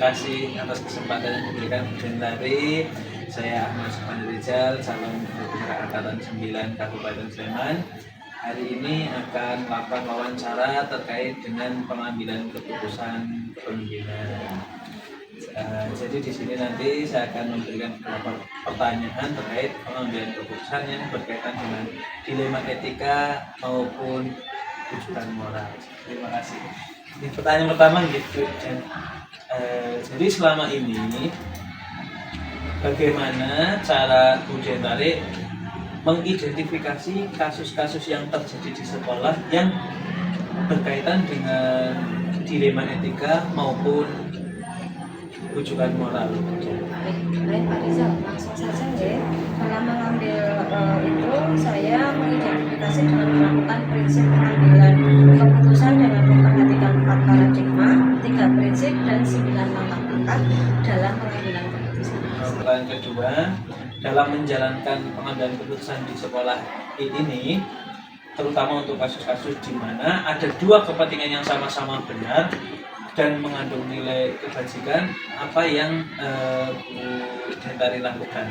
kasih atas kesempatan yang diberikan dari saya Ahmad Subhani Rizal, calon Gubernur Angkatan 9 Kabupaten Sleman. Hari ini akan melakukan wawancara terkait dengan pengambilan keputusan kepemimpinan. Jadi di sini nanti saya akan memberikan beberapa pertanyaan terkait pengambilan keputusan yang berkaitan dengan dilema etika maupun rujukan moral. Terima kasih. Ini pertanyaan pertama gitu. Jadi selama ini bagaimana cara Bu Dentari mengidentifikasi kasus-kasus yang terjadi di sekolah yang berkaitan dengan dilema etika maupun rujukan moral? Baik Pak Rizal, langsung saja ya. Dalam mengambil itu saya mengidentifikasi dengan melakukan prinsip pengambilan keputusan dengan memperhatikan 4 paradigma, 3 prinsip dan 9 langkah-langkah dalam pengambilan keputusan. Pertanyaan kedua, dalam menjalankan pengambilan keputusan di sekolah ini, terutama untuk kasus-kasus di mana ada 2 kepentingan yang sama-sama benar dan mengandung nilai kebajikan, apa yang Bu Dentari lakukan?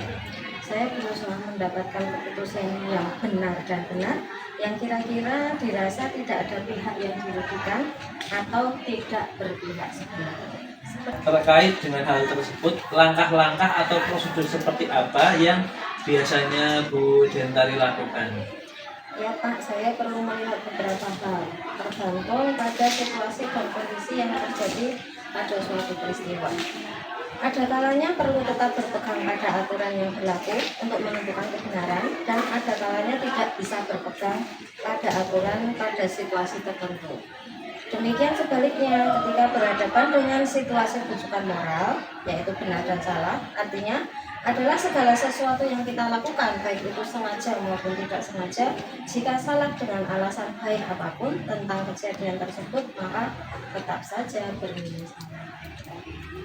Saya berusaha mendapatkan keputusan yang benar dan benar, yang kira-kira dirasa tidak ada pihak yang dirugikan atau tidak berpihak sebenarnya. Terkait dengan hal tersebut, langkah-langkah atau prosedur seperti apa yang biasanya Bu Dentari lakukan? Ya Pak, saya perlu melihat beberapa hal, tergantung pada situasi dan kondisi yang terjadi pada suatu peristiwa. Ada kalanya perlu tetap berpegang pada aturan yang berlaku untuk menentukan kebenaran, dan ada kalanya tidak bisa berpegang pada aturan pada situasi tertentu. Demikian sebaliknya, ketika berhadapan dengan situasi rujukan moral, yaitu benar dan salah, artinya adalah segala sesuatu yang kita lakukan, baik itu sengaja maupun tidak sengaja. Jika salah dengan alasan baik apapun tentang kejadian tersebut, maka tetap saja bernilai salah.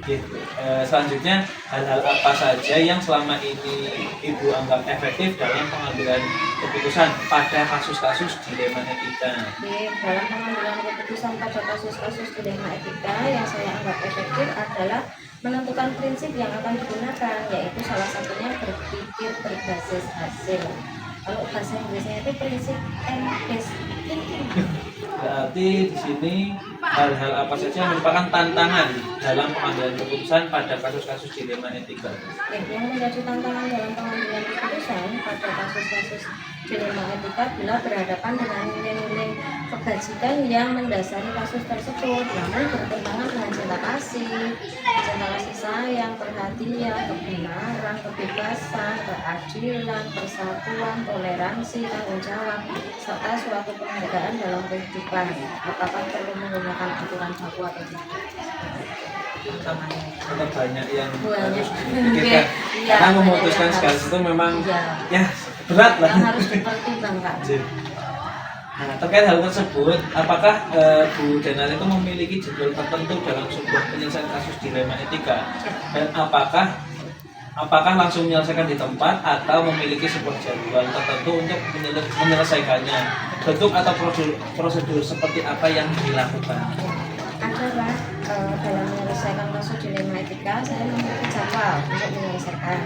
Gitu. Selanjutnya, hal-hal apa saja yang selama ini Ibu anggap efektif dalam pengambilan keputusan pada kasus-kasus dilema etika? Dalam pengambilan keputusan pada kasus-kasus dilema etika yang saya anggap efektif adalah menentukan prinsip yang akan digunakan, yaitu salah satunya berpikir berbasis hasil. Kalau bahasa Inggrisnya itu prinsip based thinking. Berarti di sini hal-hal apa saja yang merupakan tantangan dalam pengambilan keputusan pada kasus-kasus dilema etika? Yang menjadi tantangan dalam pengambilan keputusan pada kasus-kasus dilema etika bila berhadapan dengan nilai-nilai kebajikan yang mendasari kasus tersebut, namun bertentangan dengan cinta kasih sayang, perhatian, kebenaran, kebebasan, keadilan, persatuan, toleransi, tanggung jawab, serta suatu penghargaan dalam kehidupan. Apakah perlu menggunakan aturan baku atau tidak? Karena banyak yang harus Iya, karena memutuskan segala itu memang ya berat lah. Yang harus dipertimbangkan. Nah, terkait hal tersebut, apakah Bu Dentari itu memiliki jadwal tertentu dalam sebuah penyelesaian kasus dilema etika? Dan apakah langsung menyelesaikan di tempat atau memiliki sebuah jadwal tertentu untuk menyelesaikannya? Bentuk atau prosedur seperti apa yang dilakukan? Adalah dalam menyelesaikan kasus dilema etika, saya memiliki jadwal untuk menyelesaikan.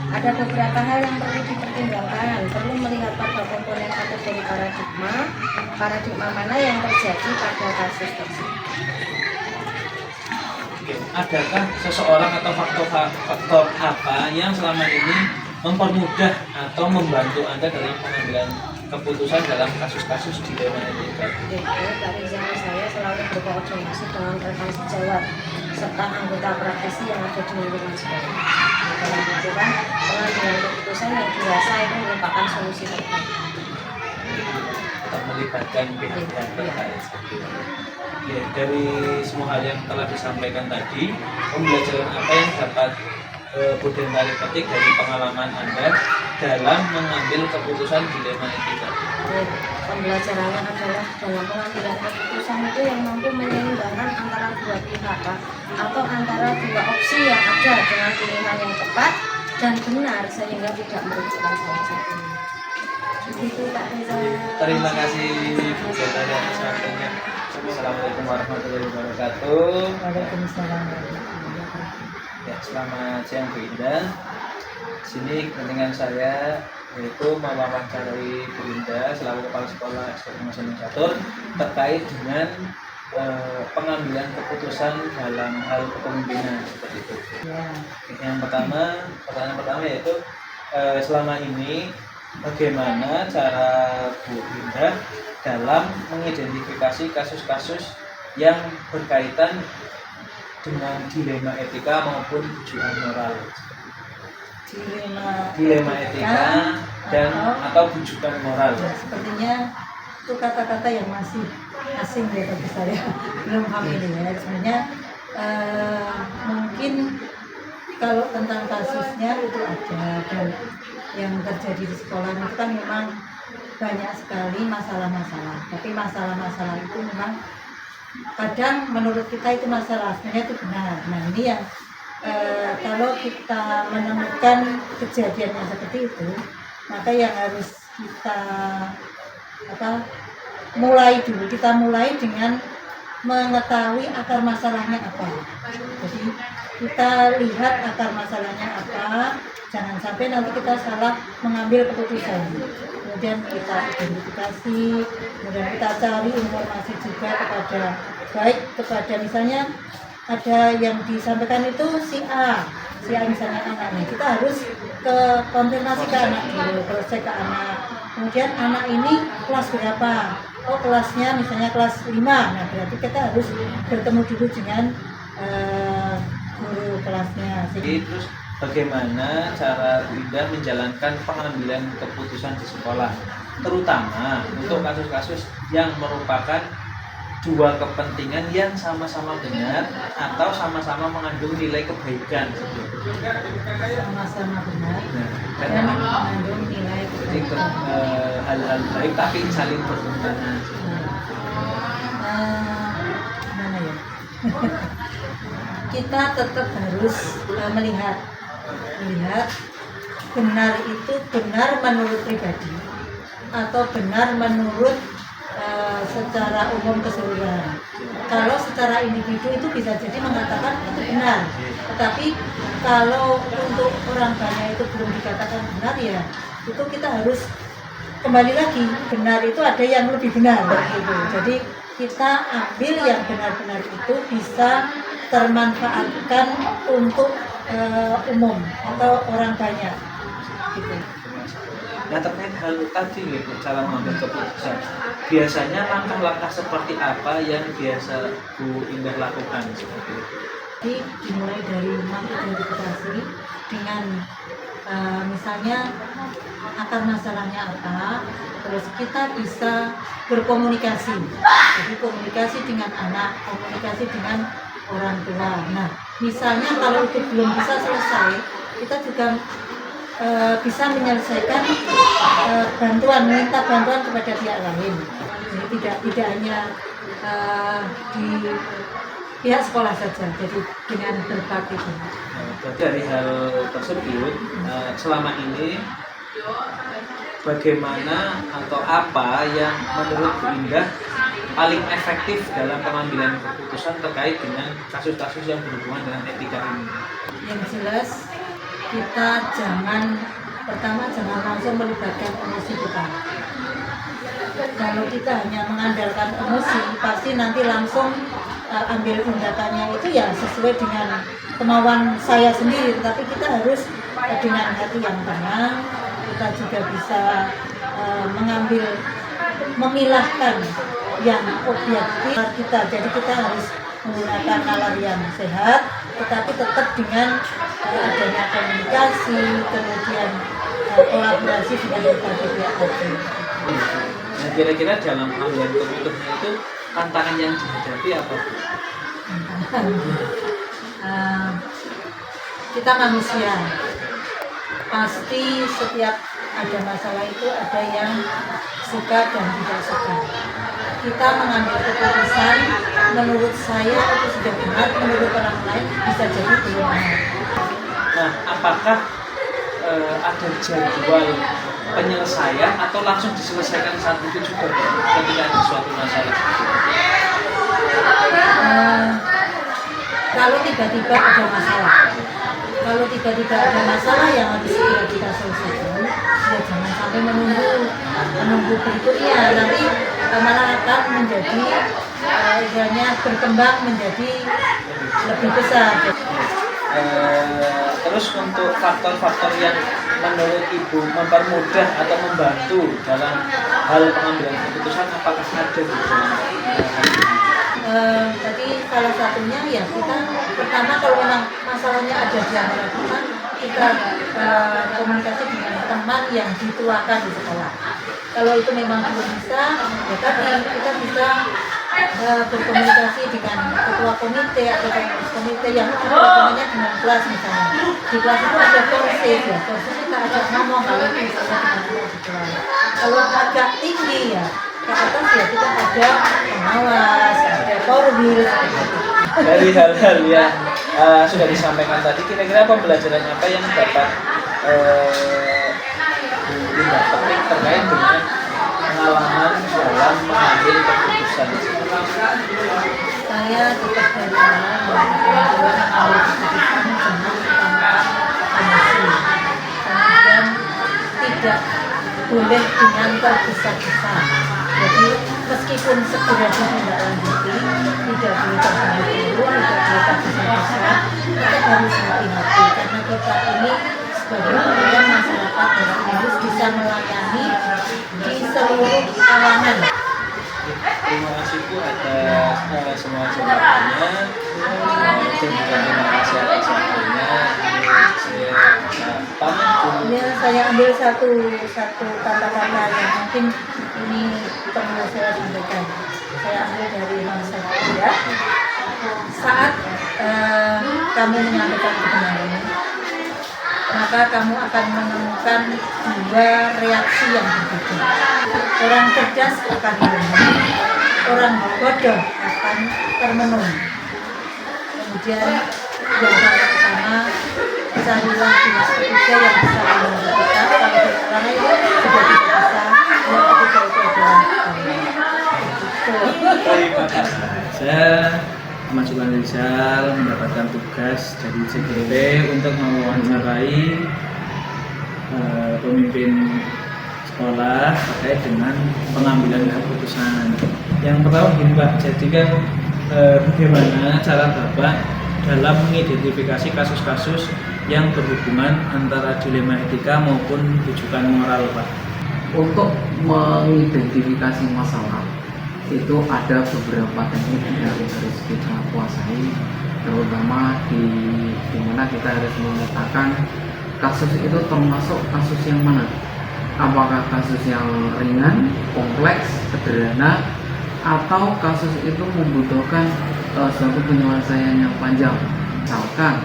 Ada beberapa hal yang perlu dipertimbangkan, perlu melihat pada komponen kategori paradigma mana yang terjadi pada kasus tersebut. Adakah seseorang atau faktor apa yang selama ini mempermudah atau membantu Anda dalam pengambilan keputusan dalam kasus-kasus dilema etika? Dari zaman saya selalu berkoordinasi dengan rekan sejawat serta anggota praktisi yang ada di lingkungan sekolah dalam melakukan pengambilan keputusan yang dirasa itu merupakan solusi terbaik. Untuk melibatkan pihak-pihak terkait. Ya, dari semua hal yang telah disampaikan tadi, pembelajaran apa yang dapat Bu Dentari petik dari pengalaman Anda dalam mengambil keputusan dilema etika? Pembelajarannya adalah dalam pengambilan keputusan itu yang mampu menyeimbangkan antara 2 pihak atau antara 2 opsi yang ada dengan pilihan yang tepat dan benar sehingga tidak merugikan salah satunya. Begitu Pak Reza. Terima kasih Bu Dentari atas waktunya. Assalamualaikum warahmatullahi wabarakatuh. Waalaikumsalam warahmatullahi wabarakatuh. Ya, selamat siang Bu Indah. Sini kepentingan saya yaitu mewawancarai Bu Indah selaku Kepala Sekolah SDN Mas Catur terkait dengan pengambilan keputusan dalam hal kepemimpinan seperti itu. Ya. Yang pertanyaan pertama yaitu selama ini bagaimana cara Bu Indah dalam mengidentifikasi kasus-kasus yang berkaitan dengan dilema etika maupun tujuan moral. Dilema etika dan atau bujukan moral. Ya, sepertinya itu kata-kata yang masih asing ya bagi saya, belum familiar. Sebenarnya mungkin kalau tentang kasusnya itu ada, dan yang terjadi di sekolah itu kan memang banyak sekali masalah-masalah. Tapi masalah-masalah itu memang kadang menurut kita itu masalah, sebenarnya itu benar. Nah ini yang kalau kita menemukan kejadian yang seperti itu, maka yang harus kita mulai dulu, kita mulai dengan mengetahui akar masalahnya apa. Jadi kita lihat akar masalahnya apa, jangan sampai nanti kita salah mengambil keputusan. Kemudian kita identifikasi, kemudian kita cari informasi juga kepada misalnya ada yang disampaikan itu si A misalnya anaknya, kita harus ke konfirmasi ke anak dulu, terus cek ke anak. Kemudian anak ini kelas berapa? Oh kelasnya misalnya kelas 5, nah berarti kita harus bertemu dulu dengan guru kelasnya. Jadi terus bagaimana cara Bu Indah menjalankan pengambilan keputusan di sekolah, terutama untuk kasus-kasus yang merupakan dua kepentingan yang sama-sama benar atau sama-sama mengandung nilai kebaikan. Sama-sama benar Dan dan mengandung nilai jadi hal-hal baik tapi saling bertentangan. Mana ya? Kita tetap harus melihat benar itu benar menurut pribadi atau benar menurut secara umum keseluruhan. Kalau secara individu itu bisa jadi mengatakan itu benar, tetapi kalau untuk orang banyak itu belum dikatakan benar, ya itu kita harus kembali lagi, benar itu ada yang lebih benar gitu. Jadi kita ambil yang benar-benar itu bisa termanfaatkan untuk umum atau orang banyak gitu. Nah terkait hal tadi gitu, cara mengambil keputusan, biasanya langkah-langkah seperti apa yang biasa Bu Indah lakukan seperti itu? Jadi dimulai dari mengidentifikasi dengan misalnya akar masalahnya apa, terus kita bisa berkomunikasi. Jadi komunikasi dengan anak, komunikasi dengan orang tua. Nah, misalnya kalau itu belum bisa selesai, kita juga bisa menyelesaikan minta bantuan kepada pihak lain. Jadi tidak hanya di pihak sekolah saja, jadi dengan berbagai pihak. Dari hal tersebut, selama ini bagaimana atau apa yang menurut Bu Indah paling efektif dalam pengambilan keputusan terkait dengan kasus-kasus yang berhubungan dengan etika ini? Yang jelas kita jangan langsung melibatkan emosi kita. Kalau kita hanya mengandalkan emosi, pasti nanti langsung ambil tindakannya itu ya sesuai dengan kemauan saya sendiri. Tetapi kita harus dengan hati yang tenang, kita juga bisa memilahkan yang objektif kita. Jadi kita harus menggunakan nalar yang sehat, tetapi tetap dengan adanya komunikasi, kemudian kolaborasi dengan berbagai pihak tadi. Nah kira-kira dalam pengambilan keputusan itu tantangan yang dihadapi apa? Kita manusia, pasti setiap ada masalah itu ada yang suka dan tidak suka. Kita mengambil keputusan, menurut saya itu sudah benar, menurut orang lain bisa jadi belum benar. Nah, apakah ada jadwal penyelesaian atau langsung diselesaikan saat itu juga ketika ada suatu masalah? Kalau tiba-tiba ada masalah, ketika tidak ada masalah yang harus segera kita selesaikan, ya jangan sampai menunggu berikutnya, nanti malah akan menjadi istilahnya berkembang menjadi lebih besar. Terus untuk faktor-faktor yang menurut Ibu mempermudah atau membantu dalam hal pengambilan keputusan, apakah ada Bu? Jadi salah satunya ya kita pertama kalau memang masalahnya ada di antara kita komunikasi dengan teman yang dituakan di sekolah. Kalau itu memang belum bisa, ya tadi kita bisa berkomunikasi dengan ketua komite atau pengurus komite yang hubungannya dengan kelas misalnya. Di kelas itu ada forsif, ya forsif kita ajak ngomong kalau itu misalnya dengan di kelas. Kalau agak tinggi ya ke atas ya kita ada pengawas, ada korbil. Dari hal-hal yang sudah disampaikan tadi, kira-kira pembelajaran apa yang dapat petik terkait dengan pengalaman dalam mengambil keputusan? Saya tetap dari awal mengambil keputusan dengan emosi, kemudian tidak boleh dengan tergesa-gesa. Jadi meskipun segera ditindaklanjuti, tidak boleh terburu-buru, tidak boleh tergesa-gesa, kita harus hati-hati karena kita ini sebagai pelayan masyarakat dan harus bisa melayani di seluruh kalangan. Terima kasih Bu atas semua jawabannya, dan juga terima kasih atas waktunya. Saya pamit dulu. Ya, saya ambil satu kata-kata yang mungkin ini perlu saya sampaikan. Saya ambil dari Imam Syafi'i ya. Saat kamu menyampaikan kebenaran, maka kamu akan menemukan dua reaksi yang berbeda. Orang cerdas akan menang, orang bodoh akan termenung. Kemudian yang pertama, carilah pihak ketiga yang bisa membantu kita. Kalau orang itu sudah tidak bisa, yang ketiga itu adalah Terima kasih. Saya Ahmad Sultan Rizal mendapatkan tugas dari CGP untuk mewawancarai pemimpin sekolah terkait dengan pengambilan keputusan. Yang pertama gini Pak, jadi kan bagaimana cara Bapak dalam mengidentifikasi kasus-kasus yang berhubungan antara dilema etika maupun rujukan moral Pak? Untuk mengidentifikasi masalah itu ada beberapa teknik yang harus kita kuasai, terutama di mana kita harus memetakan kasus itu termasuk kasus yang mana, apakah kasus yang ringan, kompleks, sederhana, atau kasus itu membutuhkan suatu penyelesaian yang panjang. Misalkan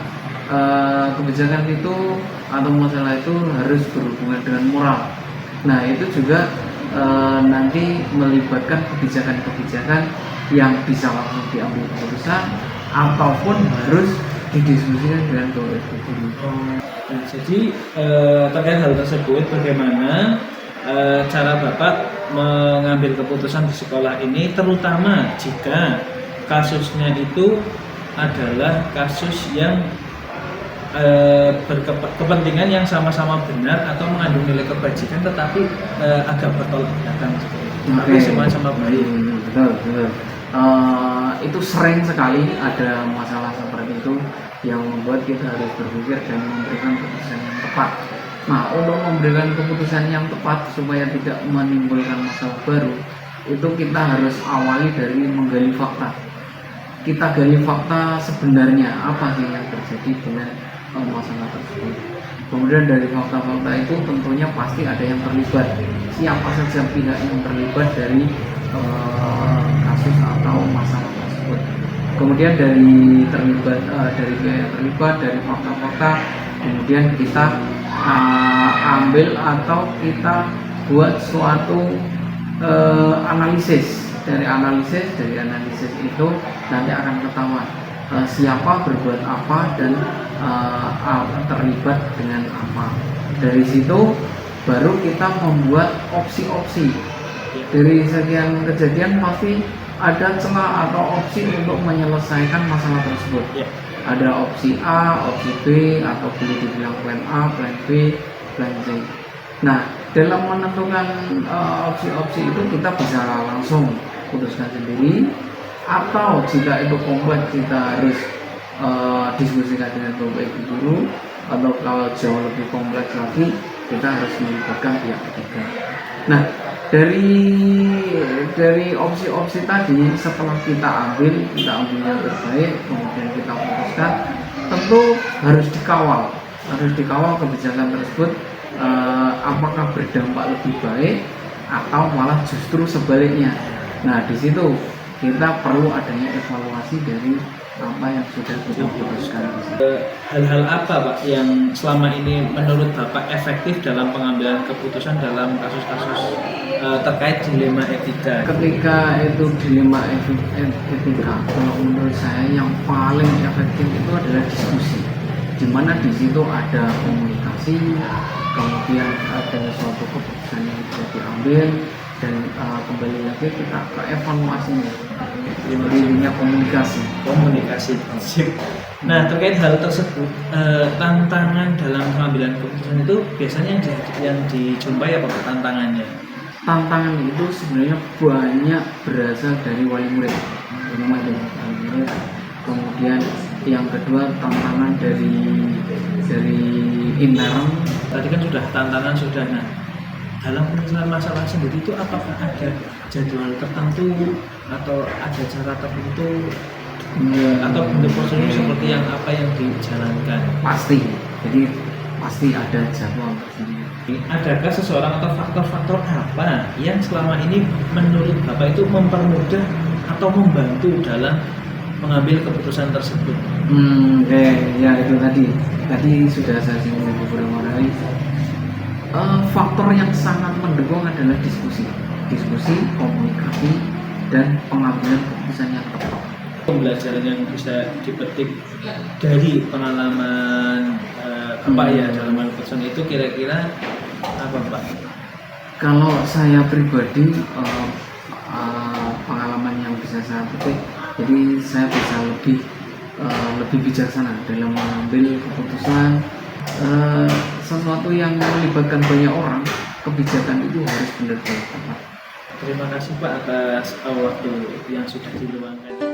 kebijakan itu atau masalah itu harus berhubungan dengan moral. Nah itu juga nanti melibatkan kebijakan-kebijakan yang bisa langsung diambil keputusan ataupun harus didiskusikan dengan guru. Jadi terkait hal tersebut, bagaimana cara Bapak mengambil keputusan di sekolah ini, terutama jika kasusnya itu adalah kasus yang berkepentingan yang sama-sama benar atau mengandung nilai kebajikan, tetapi agak bertolak belakang, tapi semua sama baik. Betul. Itu sering sekali ada masalah seperti itu yang membuat kita harus berpikir dan memberikan keputusan yang tepat. Nah, untuk memberikan keputusan yang tepat supaya tidak menimbulkan masalah baru, itu kita harus awali dari menggali fakta. Kita gali fakta sebenarnya apa sih yang terjadi dengan masalah tersebut. Kemudian dari fakta-fakta itu tentunya pasti ada yang terlibat. Siapa saja pihak yang terlibat dari kasus atau masalah tersebut. Kemudian dari pihak yang terlibat, dari fakta-fakta, kemudian kita ambil atau kita buat suatu analisis. Dari analisis itu nanti akan ketahuan siapa berbuat apa dan terlibat dengan apa. Dari situ baru kita membuat opsi-opsi. Dari sekian kejadian pasti ada celah atau opsi untuk menyelesaikan masalah tersebut. Ada opsi A, opsi B, atau boleh dibilang plan A, plan B, plan C. Nah, dalam menentukan opsi-opsi itu kita bisa langsung putuskan sendiri, atau jika itu kompleks kita harus diskusikan dengan bapak ibu guru, atau kalau jauh lebih kompleks lagi kita harus melibatkan pihak ketiga. Nah, dari opsi-opsi tadi setelah kita ambil yang terbaik, kemudian kita putuskan, tentu harus dikawal kebijakan tersebut, apakah berdampak lebih baik atau malah justru sebaliknya. Nah, di situ kita perlu adanya evaluasi dari apa yang sudah kita putuskan. Hal-hal apa Pak yang selama ini menurut Bapak efektif dalam pengambilan keputusan dalam kasus-kasus terkait dilema etika? Ketika itu dilema etika, kalau menurut saya yang paling efektif itu adalah diskusi, di mana di situ ada komunikasi, kemudian ada suatu keputusan yang bisa diambil, dan kembali lagi kita ke evaluasinya. Intinya komunikasi. Nah, terkait hal tersebut, tantangan dalam pengambilan keputusan itu biasanya yang dijumpai apa tantangannya? Tantangan itu sebenarnya banyak berasal dari wali murid. Kemudian yang kedua tantangan dari intern. Tadi kan sudah tantangan sudah. Nah, dalam penyelesaian masalah sendiri itu apakah ada jadwal tertentu atau ada cara tertentu atau bentuk prosedur seperti yang apa yang dijalankan? Pasti, jadi pasti ada jadwal tersendiri. Adakah seseorang atau faktor-faktor apa yang selama ini menurut Bapak itu mempermudah atau membantu dalam mengambil keputusan tersebut? Ya itu tadi sudah saya singgung beberapa kali. Faktor yang sangat mendukung adalah diskusi, komunikasi, dan pengambilan keputusan yang tepat. Pembelajaran yang bisa dipetik dari pengalaman Bapak ya dalam keputusan itu kira-kira apa Pak? Kalau saya pribadi pengalaman yang bisa saya petik, jadi saya bisa lebih bijaksana dalam mengambil keputusan. Sesuatu yang melibatkan banyak orang, kebijakan itu harus benar-benar tepat. Terima kasih Pak atas waktu yang sudah diluangkan.